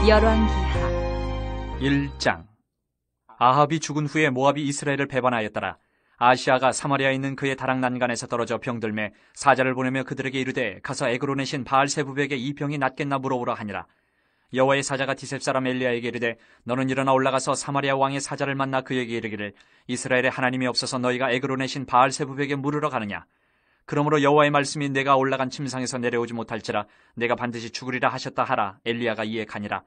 열왕기하 1장. 아합이 죽은 후에 모압이 이스라엘을 배반하였더라. 아시아가 사마리아에 있는 그의 다락 난간에서 떨어져 병들매 사자를 보내며 그들에게 이르되 가서 에그론의 신 바알세부백에 이 병이 낫겠나 물어보라 하니라. 여호와의 사자가 디셉 사람 엘리야에게 이르되 너는 일어나 올라가서 사마리아 왕의 사자를 만나 그에게 이르기를 이스라엘의 하나님이 없어서 너희가 에그론의 신 바알세부백에 물으러 가느냐. 그러므로 여호와의 말씀이 내가 올라간 침상에서 내려오지 못할지라 내가 반드시 죽으리라 하셨다 하라. 엘리야가 이에 가니라.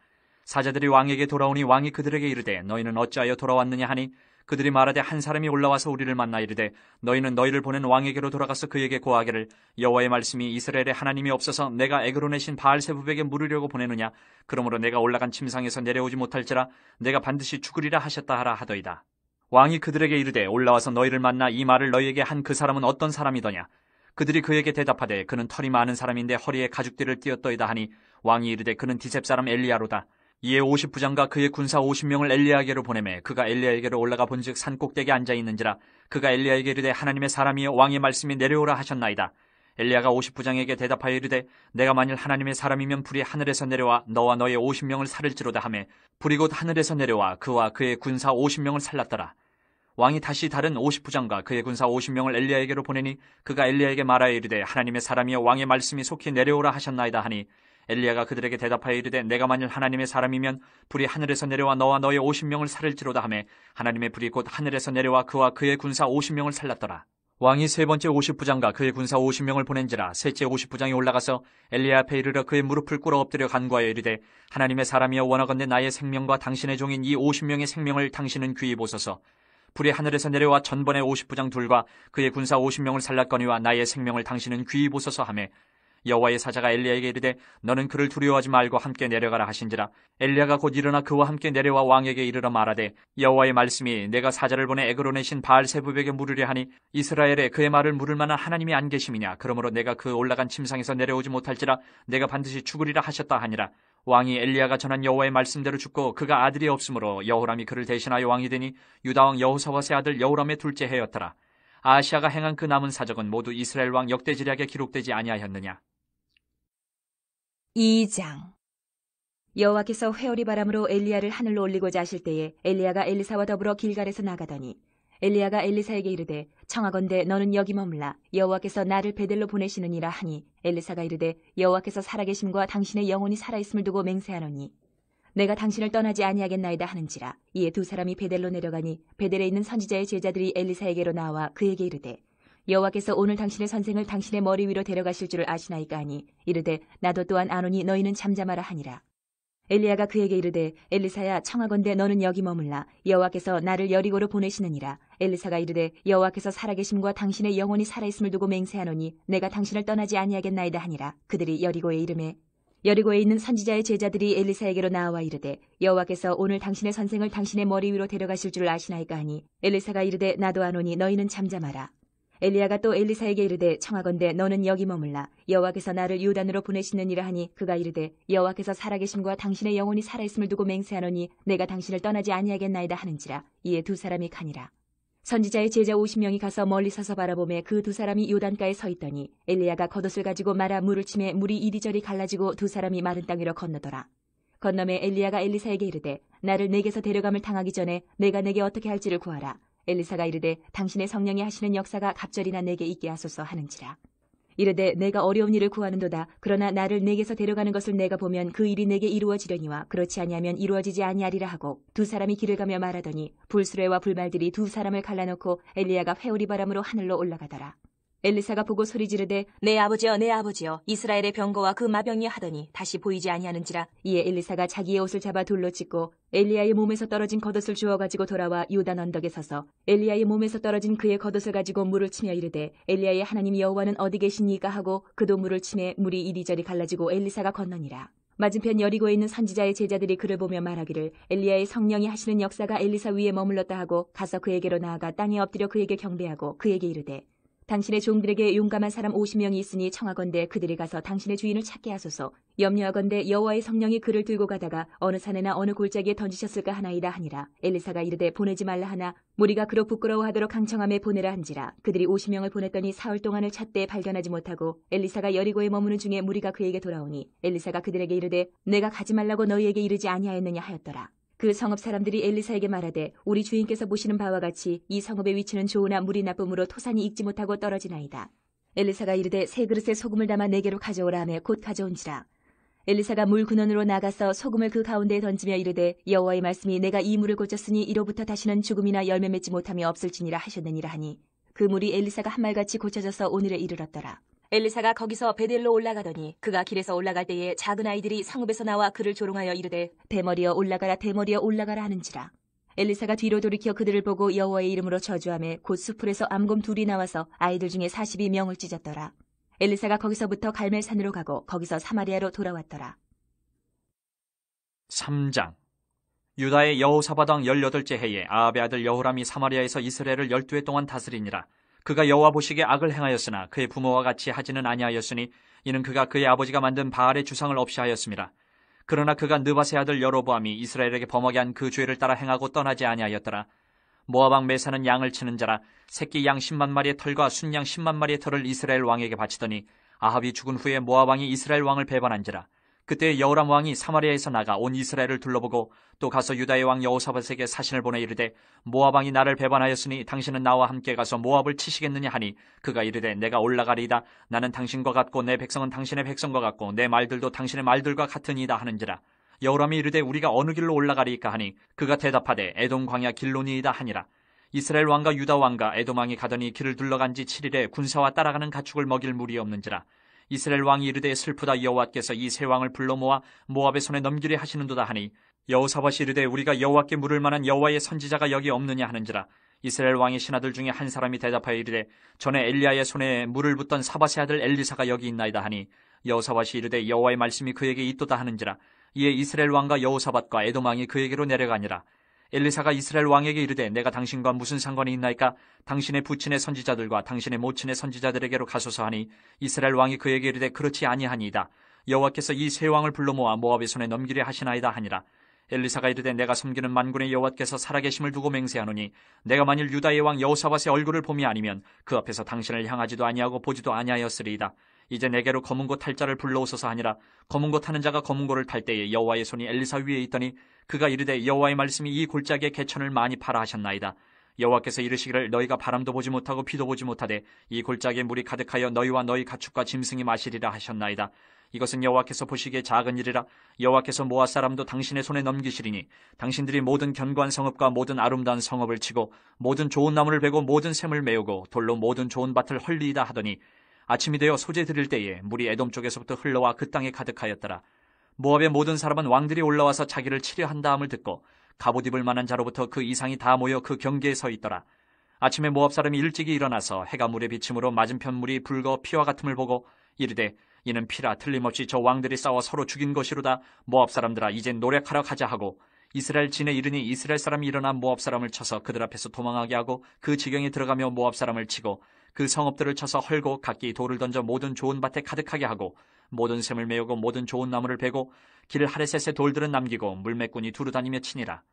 사자들이 왕에게 돌아오니 왕이 그들에게 이르되 너희는 어찌하여 돌아왔느냐 하니 그들이 말하되 한 사람이 올라와서 우리를 만나 이르되 너희는 너희를 보낸 왕에게로 돌아가서 그에게 고하기를 여호와의 말씀이 이스라엘의 하나님이 없어서 내가 에그론의 신 바알세부백에 물으려고 보내느냐. 그러므로 내가 올라간 침상에서 내려오지 못할지라 내가 반드시 죽으리라 하셨다 하라 하더이다. 왕이 그들에게 이르되 올라와서 너희를 만나 이 말을 너희에게 한 그 사람은 어떤 사람이더냐. 그들이 그에게 대답하되 그는 털이 많은 사람인데 허리에 가죽띠를 띠었더이다 하니 왕이 이르되 그는 디셉 사람 엘리야로다. 이에 50부장과 그의 군사 50명을 엘리야에게로 보내매 그가 엘리야에게로 올라가 본즉 산 꼭대기에 앉아 있는지라. 그가 엘리야에게 이르되 하나님의 사람이여 왕의 말씀이 내려오라 하셨나이다. 엘리야가 50부장에게 대답하여 이르되 내가 만일 하나님의 사람이면 불이 하늘에서 내려와 너와 너의 50명을 살을지로다 하매 불이 곧 하늘에서 내려와 그와 그의 군사 50명을 살랐더라. 왕이 다시 다른 50부장과 그의 군사 50명을 엘리야에게로 보내니 그가 엘리야에게 말하여 이르되 하나님의 사람이여 왕의 말씀이 속히 내려오라 하셨나이다 하니 엘리야가 그들에게 대답하여 이르되 내가 만일 하나님의 사람이면 불이 하늘에서 내려와 너와 너의 50명을 살을지로다 하매 하나님의 불이 곧 하늘에서 내려와 그와 그의 군사 50명을 살랐더라. 왕이 세 번째 50부장과 그의 군사 50명을 보낸지라 셋째 50부장이 올라가서 엘리야 앞에 이르러 그의 무릎을 꿇어 엎드려 간구하여 이르되 하나님의 사람이여 원하건대 나의 생명과 당신의 종인 이 50명의 생명을 당신은 귀히 보소서. 불이 하늘에서 내려와 전번의 50부장 둘과 그의 군사 50명을 살랐거니와 나의 생명을 당신은 귀히 보소서 하매 여호와의 사자가 엘리야에게 이르되 너는 그를 두려워하지 말고 함께 내려가라 하신지라. 엘리야가 곧 일어나 그와 함께 내려와 왕에게 이르러 말하되 여호와의 말씀이 내가 사자를 보내 에그론의 신 바알세부백에 물으려 하니 이스라엘에 그의 말을 물을 만한 하나님이 안 계심이냐. 그러므로 내가 그 올라간 침상에서 내려오지 못할지라 내가 반드시 죽으리라 하셨다 하니라. 왕이 엘리야가 전한 여호와의 말씀대로 죽고 그가 아들이 없으므로 여호람이 그를 대신하여 왕이 되니 유다왕 여호사밧의 아들 여호람의 둘째 해였더라. 아시아가 행한 그 남은 사적은 모두 이스라엘 왕 역대지략에 기록되지 아니하였느냐. 2장. 여호와께서 회오리 바람으로 엘리야를 하늘로 올리고자 하실 때에 엘리야가 엘리사와 더불어 길갈에서 나가더니 엘리야가 엘리사에게 이르되 청하건대 너는 여기 머물라 여호와께서 나를 베델로 보내시느니라 하니 엘리사가 이르되 여호와께서 살아계심과 당신의 영혼이 살아있음을 두고 맹세하노니 내가 당신을 떠나지 아니하겠나이다 하는지라. 이에 두 사람이 베델로 내려가니 베델에 있는 선지자의 제자들이 엘리사에게로 나와 그에게 이르되 여호와께서 오늘 당신의 선생을 당신의 머리 위로 데려가실 줄을 아시나이까 하니 이르되 나도 또한 아노니 너희는 잠잠하라 하니라. 엘리야가 그에게 이르되 엘리사야 청하건대 너는 여기 머물라 여호와께서 나를 여리고로 보내시느니라. 엘리사가 이르되 여호와께서 살아계심과 당신의 영혼이 살아있음을 두고 맹세하노니 내가 당신을 떠나지 아니하겠나이다 하니라. 그들이 여리고에 이르매 여리고에 있는 선지자의 제자들이 엘리사에게로 나와 이르되 여호와께서 오늘 당신의 선생을 당신의 머리 위로 데려가실 줄을 아시나이까 하니 엘리사가 이르되 나도 아노니 너희는 잠잠하라. 엘리야가 또 엘리사에게 이르되 청하건대 너는 여기 머물라 여호와께서 나를 요단으로 보내시느니라 하니 그가 이르되 여호와께서 살아계심과 당신의 영혼이 살아있음을 두고 맹세하노니 내가 당신을 떠나지 아니하겠나이다 하는지라. 이에 두 사람이 가니라. 선지자의 제자 50명이 가서 멀리 서서 바라보매 그 두 사람이 요단가에 서 있더니 엘리야가 겉옷을 가지고 말아 물을 치매 물이 이리저리 갈라지고 두 사람이 마른 땅 위로 건너더라. 건너매 엘리야가 엘리사에게 이르되 나를 내게서 데려감을 당하기 전에 내가 내게 어떻게 할지를 구하라. 엘리사가 이르되 당신의 성령이 하시는 역사가 갑절이나 내게 있게 하소서 하는지라. 이르되 내가 어려운 일을 구하는도다. 그러나 나를 내게서 데려가는 것을 내가 보면 그 일이 내게 이루어지려니와 그렇지 아니하면 이루어지지 아니하리라 하고 두 사람이 길을 가며 말하더니 불수레와 불말들이 두 사람을 갈라놓고 엘리야가 회오리 바람으로 하늘로 올라가더라. 엘리사가 보고 소리 지르되 내 아버지여 내 아버지여 이스라엘의 병거와 그 마병이 하더니 다시 보이지 아니하는지라. 이에 엘리사가 자기의 옷을 잡아 돌로 찢고 엘리야의 몸에서 떨어진 겉옷을 주워가지고 돌아와 요단 언덕에 서서 엘리야의 몸에서 떨어진 그의 겉옷을 가지고 물을 치며 이르되 엘리야의 하나님 여호와는 어디 계시니까 하고 그도 물을 치매 물이 이리저리 갈라지고 엘리사가 건너니라. 맞은편 여리고에 있는 선지자의 제자들이 그를 보며 말하기를 엘리야의 성령이 하시는 역사가 엘리사 위에 머물렀다 하고 가서 그에게로 나아가 땅에 엎드려 그에게 경배하고 그에게 이르되 당신의 종들에게 용감한 사람 50명이 있으니 청하건대 그들이 가서 당신의 주인을 찾게 하소서. 염려하건대 여호와의 성령이 그를 들고 가다가 어느 산에나 어느 골짜기에 던지셨을까 하나이다 하니라. 엘리사가 이르되 보내지 말라 하나 무리가 그로 부끄러워하도록 강청함에 보내라 한지라. 그들이 50명을 보냈더니 사흘 동안을 찾되 발견하지 못하고 엘리사가 여리고에 머무는 중에 무리가 그에게 돌아오니 엘리사가 그들에게 이르되 내가 가지 말라고 너희에게 이르지 아니하였느냐 하였더라. 그 성읍 사람들이 엘리사에게 말하되 우리 주인께서 보시는 바와 같이 이 성읍의 위치는 좋으나 물이 나쁨으로 토산이 익지 못하고 떨어지나이다. 엘리사가 이르되 세 그릇에 소금을 담아 내게로 가져오라 하며 곧 가져온지라. 엘리사가 물 근원으로 나가서 소금을 그 가운데에 던지며 이르되 여호와의 말씀이 내가 이 물을 고쳤으니 이로부터 다시는 죽음이나 열매 맺지 못함이 없을지니라 하셨느니라 하니 그 물이 엘리사가 한 말같이 고쳐져서 오늘에 이르렀더라. 엘리사가 거기서 베델로 올라가더니 그가 길에서 올라갈 때에 작은 아이들이 성읍에서 나와 그를 조롱하여 이르되 대머리여 올라가라 대머리여 올라가라 하는지라. 엘리사가 뒤로 돌이켜 그들을 보고 여호와의 이름으로 저주하며 곧 수풀에서 암곰 둘이 나와서 아이들 중에 42명을 찢었더라. 엘리사가 거기서부터 갈멜산으로 가고 거기서 사마리아로 돌아왔더라. 3장. 유다의 여호사밧 왕 18째 해에 아합의 아들 여호람이 사마리아에서 이스라엘을 12해 동안 다스리니라. 그가 여호와 보시기에 악을 행하였으나 그의 부모와 같이 하지는 아니하였으니 이는 그가 그의 아버지가 만든 바알의 주상을 없이 하였습니다. 그러나 그가 느밧의 아들 여로보암이 이스라엘에게 범하게 한 그 죄를 따라 행하고 떠나지 아니하였더라. 모압 왕 메사는 양을 치는 자라 새끼 양 10만 마리의 털과 순양 10만 마리의 털을 이스라엘 왕에게 바치더니 아합이 죽은 후에 모압 왕이 이스라엘 왕을 배반한지라. 그때 여호람 왕이 사마리아에서 나가 온 이스라엘을 둘러보고 또 가서 유다의 왕 여호사밧에게 사신을 보내 이르되 모압 왕이 나를 배반하였으니 당신은 나와 함께 가서 모압을 치시겠느냐 하니 그가 이르되 내가 올라가리이다. 나는 당신과 같고 내 백성은 당신의 백성과 같고 내 말들도 당신의 말들과 같으니이다 하는지라. 여호람이 이르되 우리가 어느 길로 올라가리이까 하니 그가 대답하되 에돔 광야 길로니이다 하니라. 이스라엘 왕과 유다 왕과 에돔 왕이 가더니 길을 둘러간 지 7일에 군사와 따라가는 가축을 먹일 물이 없는지라. 이스라엘 왕이 이르되 슬프다 여호와께서 이 세 왕을 불러 모아 모압의 손에 넘기려 하시는도다 하니 여호사밧이 이르되 우리가 여호와께 물을 만한 여호와의 선지자가 여기 없느냐 하는지라. 이스라엘 왕의 신하들 중에 한 사람이 대답하여 이르되 전에 엘리야의 손에 물을 붓던 사밧의 아들 엘리사가 여기 있나이다 하니 여호사밧이 이르되 여호와의 말씀이 그에게 있도다 하는지라. 이에 이스라엘 왕과 여호사밧과 에돔 왕이 그에게로 내려가니라. 엘리사가 이스라엘 왕에게 이르되 내가 당신과 무슨 상관이 있나이까? 당신의 부친의 선지자들과 당신의 모친의 선지자들에게로 가소서 하니 이스라엘 왕이 그에게 이르되 그렇지 아니하니이다. 여호와께서 이 세 왕을 불러 모아 모압의 손에 넘기려 하시나이다 하니라. 엘리사가 이르되 내가 섬기는 만군의 여호와께서 살아계심을 두고 맹세하노니 내가 만일 유다의 왕 여호사밧의 얼굴을 봄이 아니면 그 앞에서 당신을 향하지도 아니하고 보지도 아니하였으리이다. 이제 내게로 검은 고 탈 자를 불러오소서 하니라. 검은 고 타는 자가 검은 고를 탈 때에 여호와의 손이 엘리사 위에 있더니 그가 이르되 여호와의 말씀이 이 골짜기에 개천을 많이 팔아 하셨나이다. 여호와께서 이르시기를 너희가 바람도 보지 못하고 비도 보지 못하되 이 골짜기에 물이 가득하여 너희와 너희 가축과 짐승이 마시리라 하셨나이다. 이것은 여호와께서 보시기에 작은 일이라. 여호와께서 모압 사람도 당신의 손에 넘기시리니 당신들이 모든 견고한 성읍과 모든 아름다운 성읍을 치고 모든 좋은 나무를 베고 모든 샘을 메우고 돌로 모든 좋은 밭을 헐리이다 하더니 아침이 되어 소재 드릴 때에 물이 에돔 쪽에서부터 흘러와 그 땅에 가득하였더라. 모압의 모든 사람은 왕들이 올라와서 자기를 치려 한다함을 듣고 갑옷 입을 만한 자로부터 그 이상이 다 모여 그 경계에 서 있더라. 아침에 모압 사람이 일찍이 일어나서 해가 물에 비침으로 맞은편 물이 붉어 피와 같음을 보고 이르되 이는 피라 틀림없이 저 왕들이 싸워 서로 죽인 것이로다. 모압 사람들아 이제 노력하러 가자 하고 이스라엘 진에 이르니 이스라엘 사람이 일어나 모압 사람을 쳐서 그들 앞에서 도망하게 하고 그 지경에 들어가며 모압 사람을 치고 그 성읍들을 쳐서 헐고 각기 돌을 던져 모든 좋은 밭에 가득하게 하고 모든 샘을 메우고 모든 좋은 나무를 베고 길 하레셋의 돌들은 남기고 물매꾼이 두루다니며 치니라.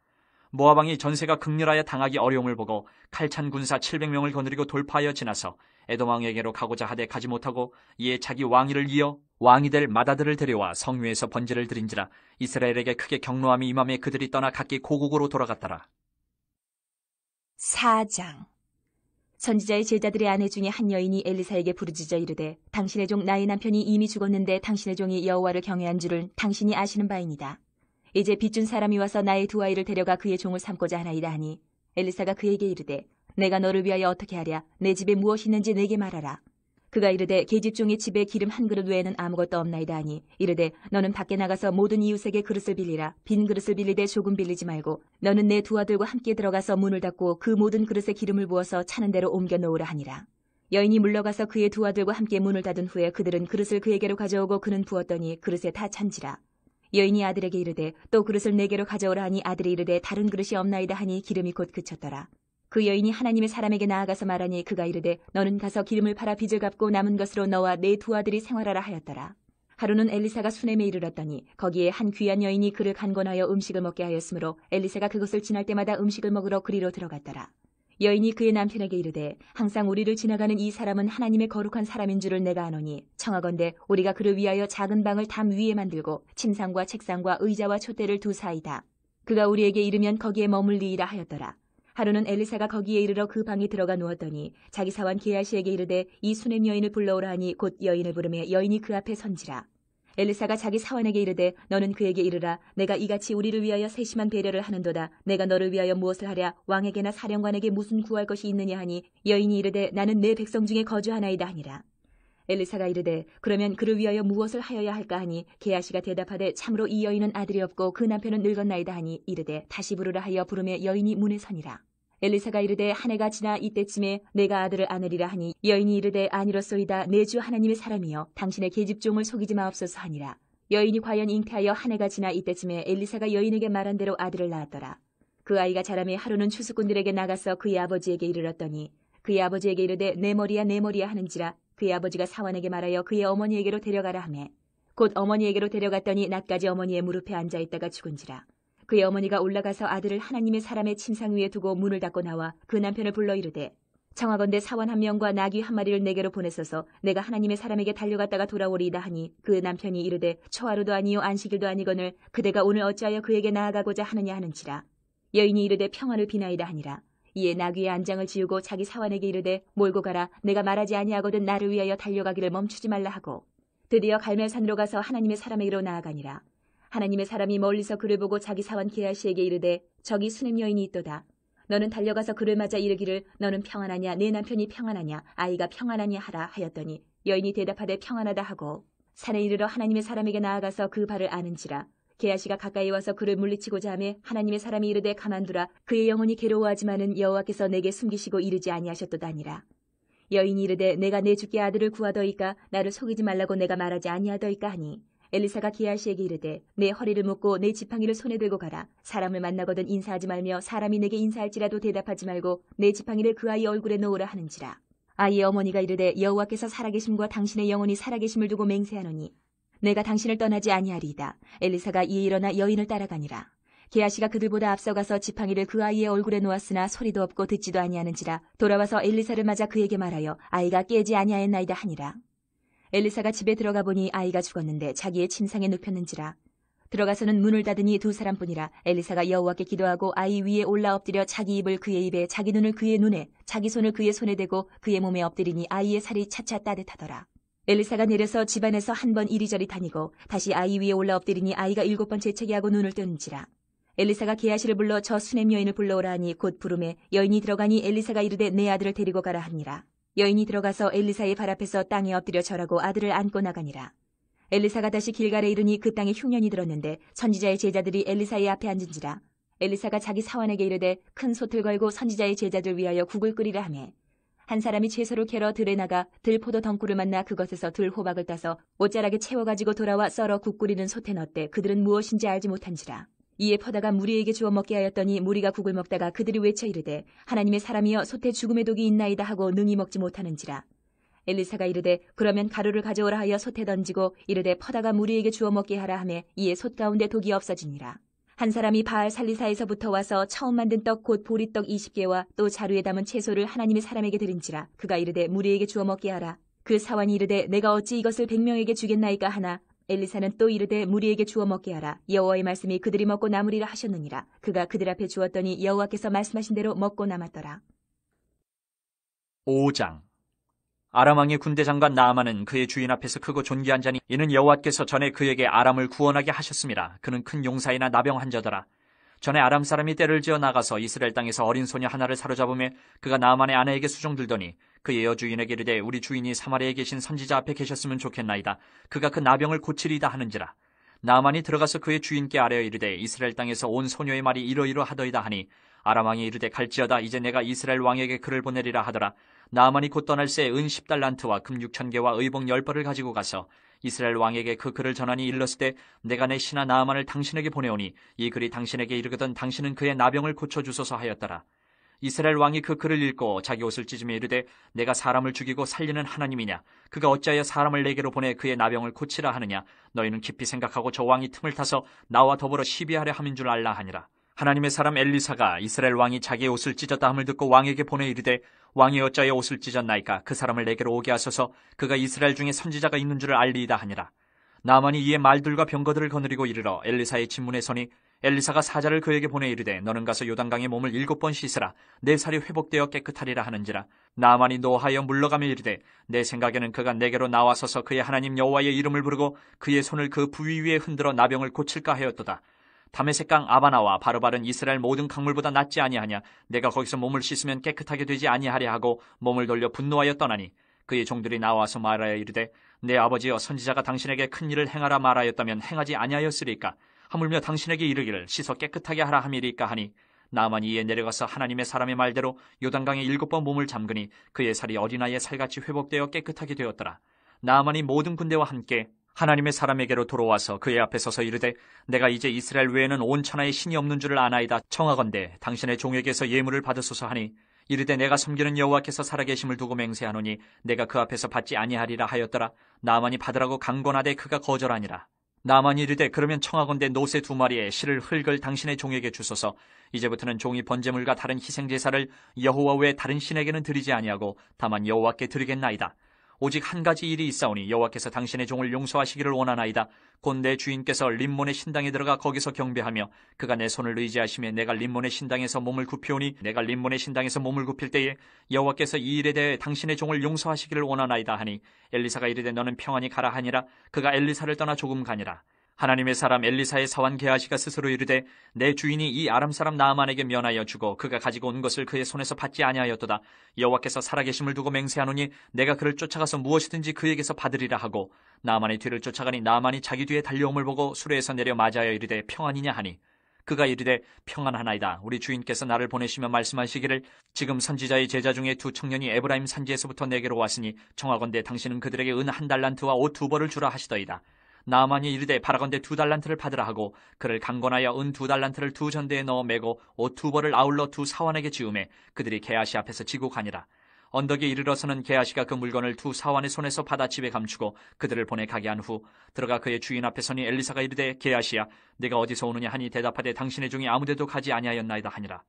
모압 왕이 전세가 극렬하여 당하기 어려움을 보고 칼찬 군사 700명을 거느리고 돌파하여 지나서 에돔 왕에게로 가고자 하되 가지 못하고 이에 자기 왕위를 이어 왕이 될 마다들을 데려와 성유에서 번제를 드린지라. 이스라엘에게 크게 경노함이 임함에 그들이 떠나 각기 고국으로 돌아갔더라. 4장. 선지자의 제자들의 아내 중에 한 여인이 엘리사에게 부르짖어 이르되 당신의 종 나의 남편이 이미 죽었는데 당신의 종이 여호와를 경외한 줄을 당신이 아시는 바이니이다. 이제 빚준 사람이 와서 나의 두 아이를 데려가 그의 종을 삼고자 하나이다 하니 엘리사가 그에게 이르되 내가 너를 위하여 어떻게 하랴? 내 집에 무엇이 있는지 내게 말하라. 그가 이르되 계집종의 집에 기름 한 그릇 외에는 아무것도 없나이다 하니 이르되 너는 밖에 나가서 모든 이웃에게 그릇을 빌리라. 빈 그릇을 빌리되 조금 빌리지 말고 너는 내 두 아들과 함께 들어가서 문을 닫고 그 모든 그릇에 기름을 부어서 차는 대로 옮겨 놓으라 하니라. 여인이 물러가서 그의 두 아들과 함께 문을 닫은 후에 그들은 그릇을 그에게로 가져오고 그는 부었더니 그릇에 다 찬지라. 여인이 아들에게 이르되 또 그릇을 내게로 가져오라 하니 아들이 이르되 다른 그릇이 없나이다 하니 기름이 곧 그쳤더라. 그 여인이 하나님의 사람에게 나아가서 말하니 그가 이르되 너는 가서 기름을 팔아 빚을 갚고 남은 것으로 너와 네 두 아들이 생활하라 하였더라. 하루는 엘리사가 수넴에 이르렀더니 거기에 한 귀한 여인이 그를 간권하여 음식을 먹게 하였으므로 엘리사가 그곳을 지날 때마다 음식을 먹으러 그리로 들어갔더라. 여인이 그의 남편에게 이르되 항상 우리를 지나가는 이 사람은 하나님의 거룩한 사람인 줄을 내가 아노니 청하건대 우리가 그를 위하여 작은 방을 담 위에 만들고 침상과 책상과 의자와 촛대를 두사이다. 그가 우리에게 이르면 거기에 머물리이라 하였더라. 하루는 엘리사가 거기에 이르러 그 방에 들어가 누웠더니 자기 사환 게하시에게 이르되 이 수넴 여인을 불러오라 하니 곧 여인을 부르매 여인이 그 앞에 선지라. 엘리사가 자기 사환에게 이르되 너는 그에게 이르라 내가 이같이 우리를 위하여 세심한 배려를 하는도다. 내가 너를 위하여 무엇을 하랴 왕에게나 사령관에게 무슨 구할 것이 있느냐 하니 여인이 이르되 나는 내 백성 중에 거주하나이다 하니라. 엘리사가 이르되 그러면 그를 위하여 무엇을 하여야 할까 하니 게하시가 대답하되 참으로 이 여인은 아들이 없고 그 남편은 늙었나이다 하니 이르되 다시 부르라 하여 부르매 여인이 문에 서니라. 엘리사가 이르되 한 해가 지나 이때쯤에 내가 아들을 안으리라 하니 여인이 이르되 아니로소이다. 내 주 하나님의 사람이여 당신의 계집종을 속이지 마옵소서 하니라. 여인이 과연 잉태하여 한 해가 지나 이때쯤에 엘리사가 여인에게 말한 대로 아들을 낳았더라. 그 아이가 자라매 하루는 추수꾼들에게 나가서 그의 아버지에게 이르렀더니 그의 아버지에게 이르되 내 머리야 내 머리야 하는지라. 그의 아버지가 사환에게 말하여 그의 어머니에게로 데려가라 하매 곧 어머니에게로 데려갔더니 낮까지 어머니의 무릎에 앉아있다가 죽은지라. 그의 어머니가 올라가서 아들을 하나님의 사람의 침상 위에 두고 문을 닫고 나와 그 남편을 불러 이르되 청하건대 사원 한 명과 나귀 한 마리를 내게로 보내소서 내가 하나님의 사람에게 달려갔다가 돌아오리이다 하니 그 남편이 이르되 초하루도 아니요 안식일도 아니거늘 그대가 오늘 어찌하여 그에게 나아가고자 하느냐 하는지라. 여인이 이르되 평안을 비나이다 하니라. 이에 나귀의 안장을 지우고 자기 사환에게 이르되 몰고 가라. 내가 말하지 아니하거든 나를 위하여 달려가기를 멈추지 말라 하고 드디어 갈멜산으로 가서 하나님의 사람에게로 나아가니라. 하나님의 사람이 멀리서 그를 보고 자기 사환 게하시에게 이르되 저기 수넴 여인이 있도다. 너는 달려가서 그를 맞아 이르기를 너는 평안하냐 내 남편이 평안하냐 아이가 평안하냐 하라 하였더니 여인이 대답하되 평안하다 하고 산에 이르러 하나님의 사람에게 나아가서 그 발을 아는지라. 게하시가 가까이 와서 그를 물리치고자 하매 하나님의 사람이 이르되 가만두라. 그의 영혼이 괴로워하지만은 여호와께서 내게 숨기시고 이르지 아니하셨도다 하니라. 여인이 이르되 내가 내 주께 아들을 구하더이까 나를 속이지 말라고 내가 말하지 아니하더이까 하니 엘리사가 게하시에게 이르되 내 허리를 묶고 내 지팡이를 손에 들고 가라. 사람을 만나거든 인사하지 말며 사람이 내게 인사할지라도 대답하지 말고 내 지팡이를 그 아이 얼굴에 놓으라 하는지라. 아이의 어머니가 이르되 여호와께서 살아계심과 당신의 영혼이 살아계심을 두고 맹세하노니 내가 당신을 떠나지 아니하리이다. 엘리사가 이에 일어나 여인을 따라가니라. 게하시가 그들보다 앞서가서 지팡이를 그 아이의 얼굴에 놓았으나 소리도 없고 듣지도 아니하는지라. 돌아와서 엘리사를 맞아 그에게 말하여 아이가 깨지 아니하였나이다 하니라. 엘리사가 집에 들어가 보니 아이가 죽었는데 자기의 침상에 눕혔는지라. 들어가서는 문을 닫으니 두 사람뿐이라. 엘리사가 여호와께 기도하고 아이 위에 올라 엎드려 자기 입을 그의 입에 자기 눈을 그의 눈에 자기 손을 그의 손에 대고 그의 몸에 엎드리니 아이의 살이 차차 따뜻하더라. 엘리사가 내려서 집안에서 한 번 이리저리 다니고 다시 아이 위에 올라 엎드리니 아이가 7번 재채기하고 눈을 뜨는지라. 엘리사가 게하시를 불러 저 수넴 여인을 불러오라 하니 곧 부르매 여인이 들어가니 엘리사가 이르되 내 아들을 데리고 가라 하니라. 여인이 들어가서 엘리사의 발 앞에서 땅에 엎드려 절하고 아들을 안고 나가니라. 엘리사가 다시 길갈에 이르니 그 땅에 흉년이 들었는데 선지자의 제자들이 엘리사의 앞에 앉은지라. 엘리사가 자기 사환에게 이르되 큰 솥을 걸고 선지자의 제자들 위하여 국을 끓이라 하매 한 사람이 채소를 캐러 들에 나가 들포도 덩굴을 만나 그것에서 들호박을 따서 옷자락에 채워가지고 돌아와 썰어 국 끓이는 솥에 넣되 그들은 무엇인지 알지 못한지라. 이에 퍼다가 무리에게 주어 먹게 하였더니 무리가 국을 먹다가 그들이 외쳐 이르되 하나님의 사람이여 솥에 죽음의 독이 있나이다 하고 능히 먹지 못하는지라. 엘리사가 이르되 그러면 가루를 가져오라 하여 솥에 던지고 이르되 퍼다가 무리에게 주어 먹게 하라 하매 이에 솥 가운데 독이 없어지니라. 한 사람이 바알 살리사에서부터 와서 처음 만든 떡 곧 보리떡 20개와 또 자루에 담은 채소를 하나님의 사람에게 드린지라. 그가 이르되 무리에게 주어 먹게 하라. 그 사환이 이르되 내가 어찌 이것을 100명에게 주겠나이까 하나 엘리사는 또 이르되 무리에게 주어 먹게 하라. 여호와의 말씀이 그들이 먹고 남으리라 하셨느니라. 그가 그들 앞에 주었더니 여호와께서 말씀하신 대로 먹고 남았더라. 5장. 아람 왕의 군대 장관 나아만은 그의 주인 앞에서 크고 존귀한 자니 이는 여호와께서 전에 그에게 아람을 구원하게 하셨습니다. 그는 큰 용사이나 나병 환자더라. 전에 아람 사람이 떼를 지어 나가서 이스라엘 땅에서 어린 소녀 하나를 사로잡으며 그가 나아만의 아내에게 수종들더니 그의 여주인에게 이르되 우리 주인이 사마리아에 계신 선지자 앞에 계셨으면 좋겠나이다. 그가 그 나병을 고치리이다 하는지라. 나아만이 들어가서 그의 주인께 아뢰어 이르되 이스라엘 땅에서 온 소녀의 말이 이러이러하더이다 하니 아람 왕이 이르되 갈지어다. 이제 내가 이스라엘 왕에게 글을 보내리라 하더라. 나아만이 곧 떠날 새 은 10달란트와 금 6,000개와 의복 10벌을 가지고 가서 이스라엘 왕에게 그 글을 전하니 일렀으되 내가 내 신하 나아만을 당신에게 보내오니 이 글이 당신에게 이르거든 당신은 그의 나병을 고쳐주소서 하였더라. 이스라엘 왕이 그 글을 읽고 자기 옷을 찢으며 이르되 내가 사람을 죽이고 살리는 하나님이냐? 그가 어찌하여 사람을 내게로 보내 그의 나병을 고치라 하느냐? 너희는 깊이 생각하고 저 왕이 틈을 타서 나와 더불어 시비하려 함인 줄 알라 하니라. 하나님의 사람 엘리사가 이스라엘 왕이 자기의 옷을 찢었다 함을 듣고 왕에게 보내 이르되 왕이 어찌하여 옷을 찢었나이까? 그 사람을 내게로 오게 하소서. 그가 이스라엘 중에 선지자가 있는 줄을 알리이다 하니라. 나만이 이에 말들과 병거들을 거느리고 이르러 엘리사의 진문에 서니 엘리사가 사자를 그에게 보내 이르되 너는 가서 요단강에 몸을 7번 씻으라. 내 살이 회복되어 깨끗하리라 하는지라. 나만이 노하여 물러가며 이르되 내 생각에는 그가 내게로 나와서서 그의 하나님 여호와의 이름을 부르고 그의 손을 그 부위 위에 흔들어 나병을 고칠까 하였도다. 다메섹강 아바나와 바르바른 이스라엘 모든 강물보다 낫지 아니하냐? 내가 거기서 몸을 씻으면 깨끗하게 되지 아니하랴 하고 몸을 돌려 분노하여 떠나니 그의 종들이 나와서 말하여 이르되 내 아버지여 선지자가 당신에게 큰 일을 행하라 말하였다면 행하지 아니하였으리까? 하물며 당신에게 이르기를 씻어 깨끗하게 하라 함이리까 하니 나만이 이에 내려가서 하나님의 사람의 말대로 요단강에 7번 몸을 잠그니 그의 살이 어린아이의 살같이 회복되어 깨끗하게 되었더라. 나만이 모든 군대와 함께 하나님의 사람에게로 돌아와서 그의 앞에 서서 이르되 내가 이제 이스라엘 외에는 온 천하에 신이 없는 줄을 아나이다. 청하건대 당신의 종에게서 예물을 받으소서 하니 이르되 내가 섬기는 여호와께서 살아계심을 두고 맹세하노니 내가 그 앞에서 받지 아니하리라 하였더라. 나만이 받으라고 강권하되 그가 거절하니라. 나만이 이르되 그러면 청하건대 노새 2마리에 실을 흙을 당신의 종에게 주소서. 이제부터는 종이 번제물과 다른 희생제사를 여호와 외에 다른 신에게는 드리지 아니하고 다만 여호와께 드리겠나이다. 오직 한 가지 일이 있사오니 여호와께서 당신의 종을 용서하시기를 원하나이다. 곧 내 주인께서 림몬의 신당에 들어가 거기서 경배하며 그가 내 손을 의지하시며 내가 림몬의 신당에서 몸을 굽히오니 내가 림몬의 신당에서 몸을 굽힐 때에 여호와께서 이 일에 대해 당신의 종을 용서하시기를 원하나이다 하니 엘리사가 이르되 너는 평안히 가라 하니라. 그가 엘리사를 떠나 조금 가니라. 하나님의 사람 엘리사의 사환 게하시가 스스로 이르되 내 주인이 이 아람 사람 나아만에게 면하여 주고 그가 가지고 온 것을 그의 손에서 받지 아니하였도다. 여호와께서 살아계심을 두고 맹세하노니 내가 그를 쫓아가서 무엇이든지 그에게서 받으리라 하고 나아만의 뒤를 쫓아가니 나아만이 자기 뒤에 달려옴을 보고 수레에서 내려 맞아여 이르되 평안이냐 하니 그가 이르되 평안하나이다. 우리 주인께서 나를 보내시며 말씀하시기를 지금 선지자의 제자 중에 2 청년이 에브라임 산지에서부터 내게로 왔으니 청하건대 당신은 그들에게 은 1달란트와 옷 2벌을 주라 하시더이다. 나아만이 이르되 바라건대 2달란트를 받으라 하고 그를 강권하여 은 2달란트를 2전대에 넣어 매고 옷 2벌을 아울러 2 사환에게 지우매 그들이 게하시 앞에서 지고 가니라. 언덕에 이르러서는 게하시가 그 물건을 2 사환의 손에서 받아 집에 감추고 그들을 보내 가게 한 후 들어가 그의 주인 앞에 서니 엘리사가 이르되 게하시야 네가 어디서 오느냐 하니 대답하되 당신의 종이 아무데도 가지 아니하였나이다 하니라.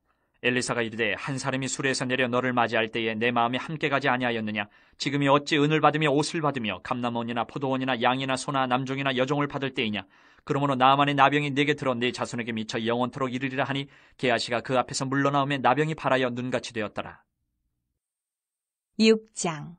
엘리사가 이르되 한 사람이 수레에서 내려 너를 맞이할 때에 내 마음이 함께 가지 아니하였느냐? 지금이 어찌 은을 받으며 옷을 받으며 감람원이나 포도원이나 양이나 소나 남종이나 여종을 받을 때이냐? 그러므로 나아만의 나병이 내게 들어 네 자손에게 미쳐 영원토록 이르리라 하니 게하시가 그 앞에서 물러나오며 나병이 발하여 눈같이 되었더라. 6장.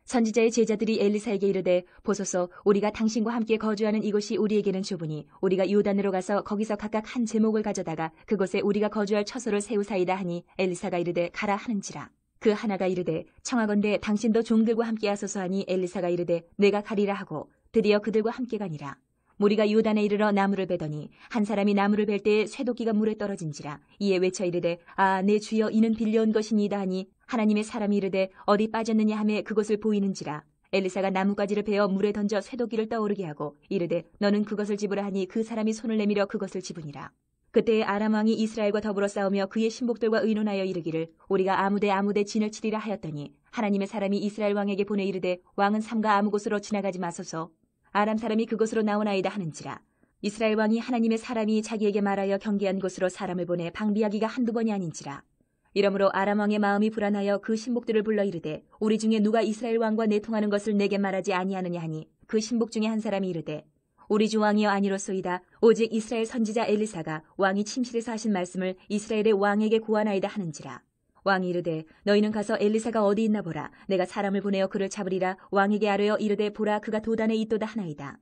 선지자의 제자들이 엘리사에게 이르되 보소서 우리가 당신과 함께 거주하는 이곳이 우리에게는 좁으니 우리가 요단으로 가서 거기서 각각 한 제목을 가져다가 그곳에 우리가 거주할 처소를 세우사이다 하니 엘리사가 이르되 가라 하는지라. 그 하나가 이르되 청하건대 당신도 종들과 함께 하소서 하니 엘리사가 이르되 내가 가리라 하고 드디어 그들과 함께 가니라. 무리가 요단에 이르러 나무를 베더니 한 사람이 나무를 벨 때에 쇠도끼가 물에 떨어진지라. 이에 외쳐 이르되 아 내 주여 이는 빌려온 것이니이다 하니 하나님의 사람이 이르되 어디 빠졌느냐 하매 그것을 보이는지라. 엘리사가 나뭇가지를 베어 물에 던져 쇠도끼를 떠오르게 하고 이르되 너는 그것을 집으라 하니 그 사람이 손을 내밀어 그것을 집으니라. 그때에 아람 왕이 이스라엘과 더불어 싸우며 그의 신복들과 의논하여 이르기를 우리가 아무데 진을 치리라 하였더니 하나님의 사람이 이스라엘 왕에게 보내 이르되 왕은 삼가 아무 곳으로 지나가지 마소서. 아람 사람이 그곳으로 나오나이다 하는지라. 이스라엘 왕이 하나님의 사람이 자기에게 말하여 경계한 곳으로 사람을 보내 방비하기가 한두 번이 아닌지라. 이러므로 아람 왕의 마음이 불안하여 그 신복들을 불러 이르되 우리 중에 누가 이스라엘 왕과 내통하는 것을 내게 말하지 아니하느냐 하니 그 신복 중에 한 사람이 이르되 우리 주 왕이여 아니로소이다. 오직 이스라엘 선지자 엘리사가 왕이 침실에서 하신 말씀을 이스라엘의 왕에게 고하나이다 하는지라. 왕이 이르되 너희는 가서 엘리사가 어디 있나 보라. 내가 사람을 보내어 그를 잡으리라. 왕에게 아뢰어 이르되 보라 그가 도단에 있도다 하나이다.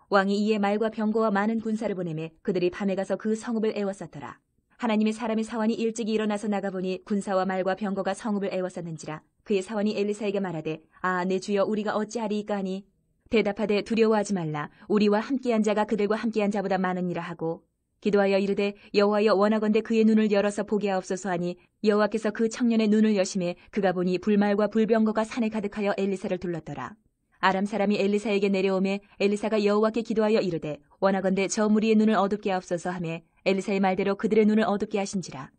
왕이 이에 말과 병거와 많은 군사를 보내매 그들이 밤에 가서 그 성읍을 에워쌌더라. 하나님의 사람의 사환이 일찍이 일어나서 나가보니 군사와 말과 병거가 성읍을 에워쌌는지라. 그의 사환이 엘리사에게 말하되 아 내 주여 우리가 어찌하리이까 하니 대답하되 두려워하지 말라. 우리와 함께한 자가 그들과 함께한 자보다 많으니라 하고 기도하여 이르되 여호와여 원하건대 그의 눈을 열어서 보게 하옵소서 하니 여호와께서 그 청년의 눈을 여심해 그가 보니 불말과 불병거가 산에 가득하여 엘리사를 둘렀더라. 아람 사람이 엘리사에게 내려오매 엘리사가 여호와께 기도하여 이르되 원하건대 저 무리의 눈을 어둡게 하옵소서 하매 엘리사의 말대로 그들의 눈을 어둡게 하신지라.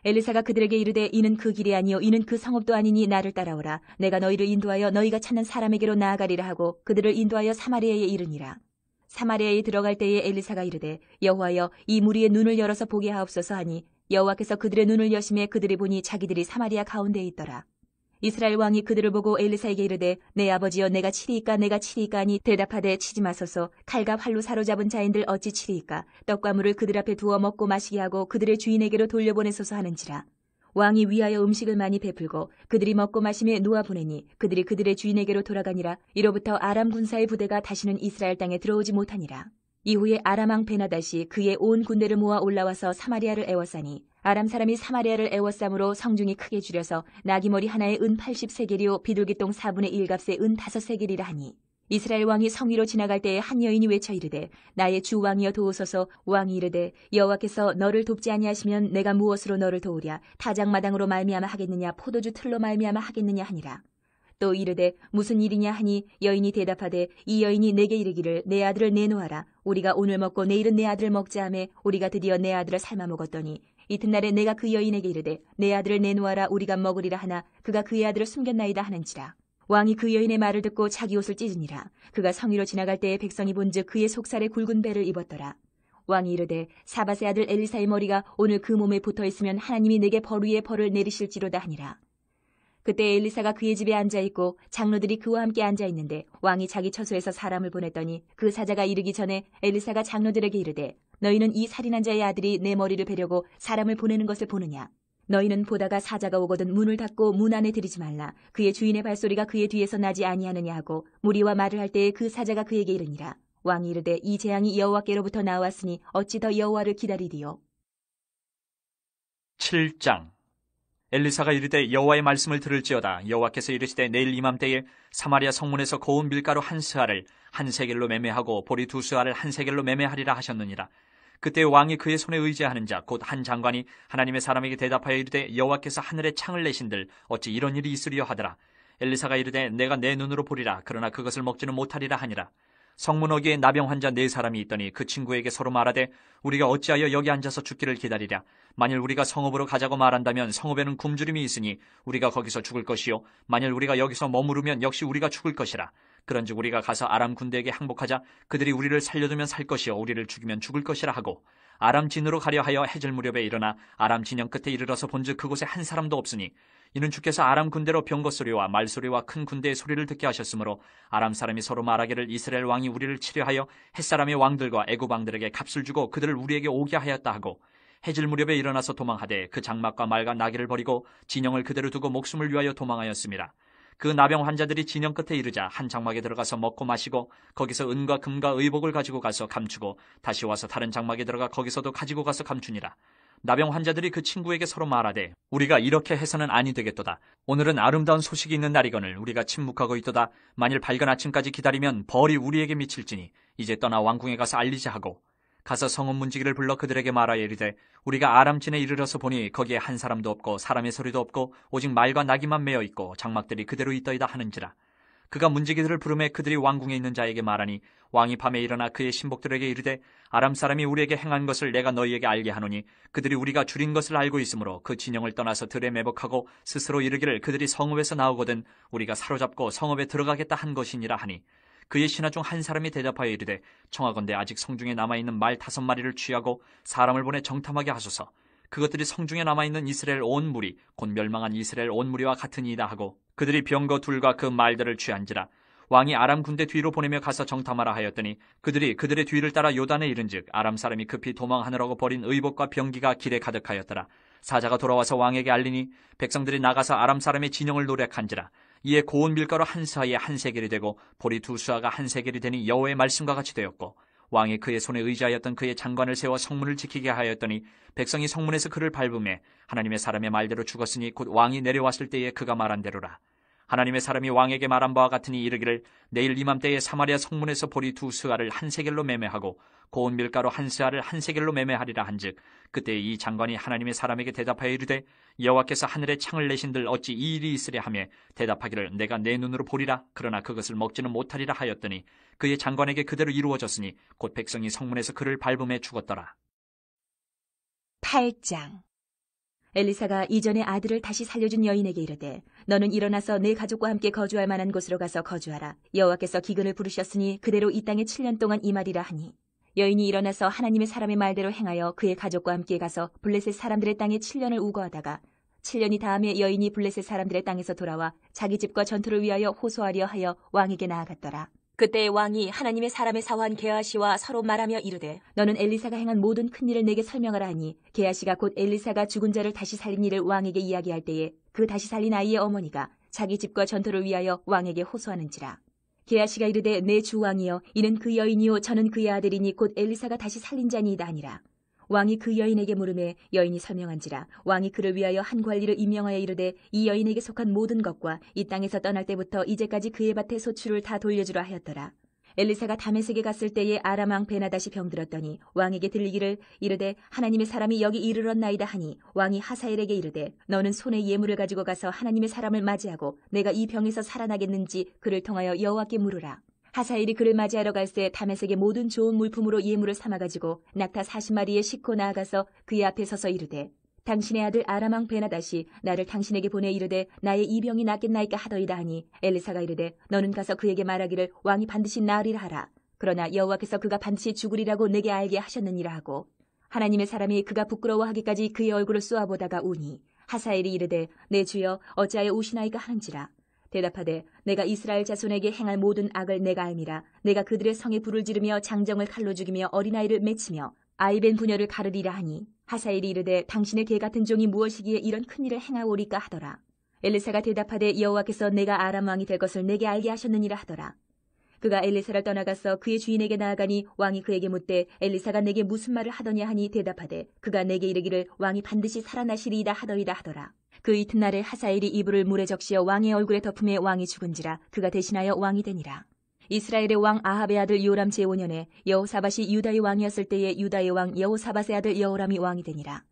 엘리사가 그들에게 이르되 이는 그 길이 아니요 이는 그 성읍도 아니니 나를 따라오라. 내가 너희를 인도하여 너희가 찾는 사람에게로 나아가리라 하고 그들을 인도하여 사마리아에 이르니라. 사마리아에 들어갈 때에 엘리사가 이르되 여호와여 이 무리의 눈을 열어서 보게 하옵소서 하니 여호와께서 그들의 눈을 여심해 그들이 보니 자기들이 사마리아 가운데에 있더라. 이스라엘 왕이 그들을 보고 엘리사에게 이르되 내 아버지여 내가 치리이까 내가 치리이까 하니 대답하되 치지 마소서. 칼과 활로 사로잡은 자인들 어찌 치리이까. 떡과 물을 그들 앞에 두어 먹고 마시게 하고 그들의 주인에게로 돌려보내소서 하는지라. 왕이 위하여 음식을 많이 베풀고 그들이 먹고 마심에 놓아 보내니 그들이 그들의 주인에게로 돌아가니라. 이로부터 아람 군사의 부대가 다시는 이스라엘 땅에 들어오지 못하니라. 이후에 아람 왕 베나닷이 그의 온 군대를 모아 올라와서 사마리아를 애워싸니 아람 사람이 사마리아를 애워싸므로 성중이 크게 줄여서 나귀머리 하나에 은 80세겔이요 비둘기똥 4분의 1값에 은 5세겔이라 하니 이스라엘 왕이 성 위로 지나갈 때에 한 여인이 외쳐 이르되 나의 주 왕이여 도우소서. 왕이 이르되 여호와께서 너를 돕지 아니하시면 내가 무엇으로 너를 도우랴. 타작마당으로 말미암아 하겠느냐 포도주 틀로 말미암아 하겠느냐 하니라. 또 이르되 무슨 일이냐 하니 여인이 대답하되 이 여인이 내게 이르기를 내 아들을 내놓아라. 우리가 오늘 먹고 내일은 내 아들을 먹자 하매 우리가 드디어 내 아들을 삶아 먹었더니 이튿날에 내가 그 여인에게 이르되 내 아들을 내놓아라 우리가 먹으리라 하나 그가 그의 아들을 숨겼나이다 하는지라. 왕이 그 여인의 말을 듣고 자기 옷을 찢으니라. 그가 성 위로 지나갈 때에 백성이 본즉 그의 속살에 굵은 배를 입었더라. 왕이 이르되 사밧의 아들 엘리사의 머리가 오늘 그 몸에 붙어있으면 하나님이 내게 벌 위에 벌을 내리실지로다 하니라. 그때 엘리사가 그의 집에 앉아있고 장로들이 그와 함께 앉아있는데 왕이 자기 처소에서 사람을 보냈더니 그 사자가 이르기 전에 엘리사가 장로들에게 이르되 너희는 이 살인한 자의 아들이 내 머리를 베려고 사람을 보내는 것을 보느냐. 너희는 보다가 사자가 오거든 문을 닫고 문 안에 들이지 말라. 그의 주인의 발소리가 그의 뒤에서 나지 아니하느냐 하고 무리와 말을 할 때에 그 사자가 그에게 이르니라. 왕이 이르되 이 재앙이 여호와께로부터 나왔으니 어찌 더 여호와를 기다리리요. 7장. 엘리사가 이르되 여호와의 말씀을 들을지어다. 여호와께서 이르시되 내일 이맘때에 사마리아 성문에서 고운 밀가루 한 스아를 한 세겔로 매매하고 보리 두 스아를 한 세겔로 매매하리라 하셨느니라. 그때 왕이 그의 손에 의지하는 자 곧 한 장관이 하나님의 사람에게 대답하여 이르되 여호와께서 하늘에 창을 내신들 어찌 이런 일이 있으리요 하더라. 엘리사가 이르되 내가 내 눈으로 보리라. 그러나 그것을 먹지는 못하리라 하니라. 성문 어귀에 나병 환자 4사람이 있더니 그 친구에게 서로 말하되 우리가 어찌하여 여기 앉아서 죽기를 기다리랴. 만일 우리가 성읍으로 가자고 말한다면 성읍에는 굶주림이 있으니 우리가 거기서 죽을 것이요 만일 우리가 여기서 머무르면 역시 우리가 죽을 것이라. 그런즉 우리가 가서 아람 군대에게 항복하자. 그들이 우리를 살려두면 살 것이요 우리를 죽이면 죽을 것이라 하고 아람 진으로 가려 하여 해질 무렵에 일어나 아람 진영 끝에 이르러서 본즉 그곳에 한 사람도 없으니 이는 주께서 아람 군대로 병거 소리와 말소리와 큰 군대의 소리를 듣게 하셨으므로 아람 사람이 서로 말하기를 이스라엘 왕이 우리를 치려하여 햇사람의 왕들과 애굽 왕들에게 값을 주고 그들을 우리에게 오게 하였다 하고 해질 무렵에 일어나서 도망하되 그 장막과 말과 나귀를 버리고 진영을 그대로 두고 목숨을 위하여 도망하였습니다. 그 나병 환자들이 진영 끝에 이르자 한 장막에 들어가서 먹고 마시고 거기서 은과 금과 의복을 가지고 가서 감추고 다시 와서 다른 장막에 들어가 거기서도 가지고 가서 감추니라. 나병 환자들이 그 친구에게 서로 말하되 우리가 이렇게 해서는 아니 되겠도다. 오늘은 아름다운 소식이 있는 날이거늘 우리가 침묵하고 있도다. 만일 밝은 아침까지 기다리면 벌이 우리에게 미칠지니 이제 떠나 왕궁에 가서 알리자 하고 가서 성읍 문지기를 불러 그들에게 말하여 이르되 우리가 아람진에 이르러서 보니 거기에 한 사람도 없고 사람의 소리도 없고 오직 말과 나귀만 매어 있고 장막들이 그대로 있더이다 하는지라. 그가 문지기들을 부르매 그들이 왕궁에 있는 자에게 말하니 왕이 밤에 일어나 그의 신복들에게 이르되 아람 사람이 우리에게 행한 것을 내가 너희에게 알게 하노니 그들이 우리가 줄인 것을 알고 있으므로 그 진영을 떠나서 들에 매복하고 스스로 이르기를 그들이 성읍에서 나오거든 우리가 사로잡고 성읍에 들어가겠다 한 것이니라 하니 그의 신하 중 한 사람이 대답하여 이르되 청하건대 아직 성중에 남아있는 말 5마리를 취하고 사람을 보내 정탐하게 하소서. 그것들이 성중에 남아있는 이스라엘 온 무리 곧 멸망한 이스라엘 온 무리와 같으니이다 하고 그들이 병거 둘과 그 말들을 취한지라. 왕이 아람 군대 뒤로 보내며 가서 정탐하라 하였더니 그들이 그들의 뒤를 따라 요단에 이른즉 아람 사람이 급히 도망하느라고 버린 의복과 병기가 길에 가득하였더라. 사자가 돌아와서 왕에게 알리니 백성들이 나가서 아람 사람의 진영을 노략한지라. 이에 고운 밀가루 한 스아에 한 세겔이 되고 보리 2스아가 한 세겔이 되니 여호와의 말씀과 같이 되었고 왕이 그의 손에 의지하였던 그의 장관을 세워 성문을 지키게 하였더니 백성이 성문에서 그를 밟음에 하나님의 사람의 말대로 죽었으니 곧 왕이 내려왔을 때에 그가 말한 대로라. 하나님의 사람이 왕에게 말한 바와 같으니 이르기를 내일 이맘때에 사마리아 성문에서 보리 2스아를 한 세겔로 매매하고 고운 밀가루 한 스아를 한 세겔로 매매하리라 한즉 그때 이 장관이 하나님의 사람에게 대답하여 이르되 여호와께서 하늘에 창을 내신들 어찌 이 일이 있으랴 하며 대답하기를 내가 내 눈으로 보리라 그러나 그것을 먹지는 못하리라 하였더니 그의 장관에게 그대로 이루어졌으니 곧 백성이 성문에서 그를 밟음에 죽었더라. 8장. 엘리사가 이전에 아들을 다시 살려준 여인에게 이르되 너는 일어나서 내 가족과 함께 거주할 만한 곳으로 가서 거주하라. 여호와께서 기근을 부르셨으니 그대로 이 땅에 7년 동안 임하리라 하니 여인이 일어나서 하나님의 사람의 말대로 행하여 그의 가족과 함께 가서 블레셋 사람들의 땅에 7년을 우거하다가 7년이 다음에 여인이 블레셋 사람들의 땅에서 돌아와 자기 집과 전투를 위하여 호소하려 하여 왕에게 나아갔더라. 그때 왕이 하나님의 사람의 사환 게하시와 서로 말하며 이르되 너는 엘리사가 행한 모든 큰 일을 내게 설명하라 하니 게하시가 곧 엘리사가 죽은 자를 다시 살린 일을 왕에게 이야기할 때에 그 다시 살린 아이의 어머니가 자기 집과 전투를 위하여 왕에게 호소하는지라. 게하시가 이르되 내 주 왕이여 이는 그 여인이요 저는 그의 아들이니 곧 엘리사가 다시 살린 자니이다 아니라. 왕이 그 여인에게 물으매 여인이 설명한지라. 왕이 그를 위하여 한 관리를 임명하여 이르되 이 여인에게 속한 모든 것과 이 땅에서 떠날 때부터 이제까지 그의 밭의 소출을 다 돌려주라 하였더라. 엘리사가 다메섹에 갔을 때에 아람 왕 베나다시 병들었더니 왕에게 들리기를 이르되 하나님의 사람이 여기 이르렀나이다 하니 왕이 하사엘에게 이르되 너는 손에 예물을 가지고 가서 하나님의 사람을 맞이하고 내가 이 병에서 살아나겠는지 그를 통하여 여호와께 물으라. 하사엘이 그를 맞이하러 갈새 다메섹의 모든 좋은 물품으로 예물을 삼아가지고 낙타 40마리에 싣고 나아가서 그의 앞에 서서 이르되 당신의 아들 아람 왕 베나다시 나를 당신에게 보내 이르되 나의 이 병이 낫겠나이까 하더이다 하니 엘리사가 이르되 너는 가서 그에게 말하기를 왕이 반드시 나으리라 하라. 그러나 여호와께서 그가 반드시 죽으리라고 내게 알게 하셨느니라 하고 하나님의 사람이 그가 부끄러워하기까지 그의 얼굴을 쏘아보다가 우니 하사엘이 이르되 내 주여 어찌하여 우시나이까 하는지라. 대답하되 내가 이스라엘 자손에게 행할 모든 악을 내가 알미라. 내가 그들의 성에 불을 지르며 장정을 칼로 죽이며 어린아이를 맺히며 아이벤 부녀를 가르리라 하니 하사엘이 이르되 당신의 개 같은 종이 무엇이기에 이런 큰일을 행하오리까 하더라. 엘리사가 대답하되 여호와께서 내가 아람 왕이 될 것을 내게 알게 하셨느니라 하더라. 그가 엘리사를 떠나가서 그의 주인에게 나아가니 왕이 그에게 묻되 엘리사가 내게 무슨 말을 하더냐 하니 대답하되 그가 내게 이르기를 왕이 반드시 살아나시리이다 하더이다 하더라. 그 이튿날에 하사엘이 이불을 물에 적시어 왕의 얼굴에 덮음에 왕이 죽은지라. 그가 대신하여 왕이 되니라. 이스라엘의 왕 아합의 아들 요람 제5년에 여호사밧이 유다의 왕이었을 때에 유다의 왕 여호사밧의 아들 여호람이 왕이 되니라.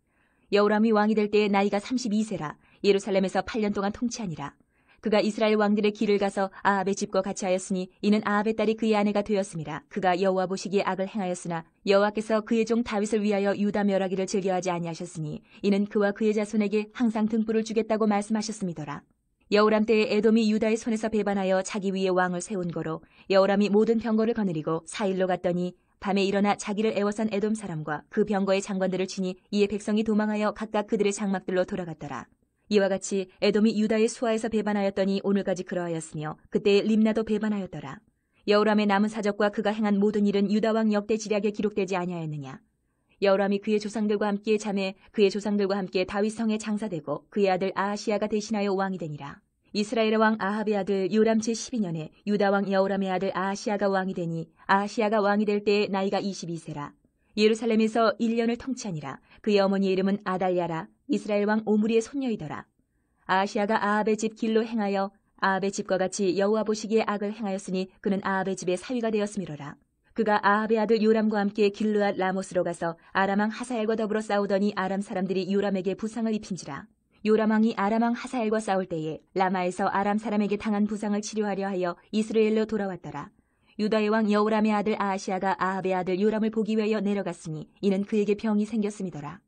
여호람이 왕이 될 때에 나이가 32세라. 예루살렘에서 8년 동안 통치하니라. 그가 이스라엘 왕들의 길을 가서 아합의 집과 같이 하였으니 이는 아합의 딸이 그의 아내가 되었음이라. 그가 여호와 보시기에 악을 행하였으나 여호와께서 그의 종 다윗을 위하여 유다 멸하기를 즐겨하지 아니하셨으니 이는 그와 그의 자손에게 항상 등불을 주겠다고 말씀하셨음이더라. 여호람 때에 에돔이 유다의 손에서 배반하여 자기 위에 왕을 세운 거로 여호람이 모든 병거를 거느리고 사일로 갔더니 밤에 일어나 자기를 애워싼 에돔 사람과 그 병거의 장관들을 치니 이에 백성이 도망하여 각각 그들의 장막들로 돌아갔더라. 이와 같이 에돔이 유다의 수하에서 배반하였더니 오늘까지 그러하였으며 그때에 림나도 배반하였더라. 여호람의 남은 사적과 그가 행한 모든 일은 유다 왕 역대 지략에 기록되지 아니하였느냐. 여호람이 그의 조상들과 함께 잠에 그의 조상들과 함께 다윗 성에 장사되고 그의 아들 아하시야가 대신하여 왕이 되니라. 이스라엘의 왕 아합의 아들 요람 제12년에 유다 왕 여호람의 아들 아하시야가 왕이 되니 아하시야가 왕이 될 때에 나이가 22세라. 예루살렘에서 1년을 통치하니라. 그의 어머니의 이름은 아달랴라. 이스라엘 왕 오므리의 손녀이더라. 아하시야가 아합의 집 길로 행하여 아합의 집과 같이 여호와 보시기에 악을 행하였으니 그는 아합의 집의 사위가 되었음이로라. 그가 아합의 아들 요람과 함께 길르앗 라못으로 가서 아람 왕 하사엘과 더불어 싸우더니 아람 사람들이 요람에게 부상을 입힌지라. 요람 왕이 아람 왕 하사엘과 싸울 때에 라마에서 아람 사람에게 당한 부상을 치료하려 하여 이스라엘로 돌아왔더라. 유다의 왕 여호람의 아들 아하시야가 아합의 아들 요람을 보기 위하여 내려갔으니 이는 그에게 병이 생겼음이더라.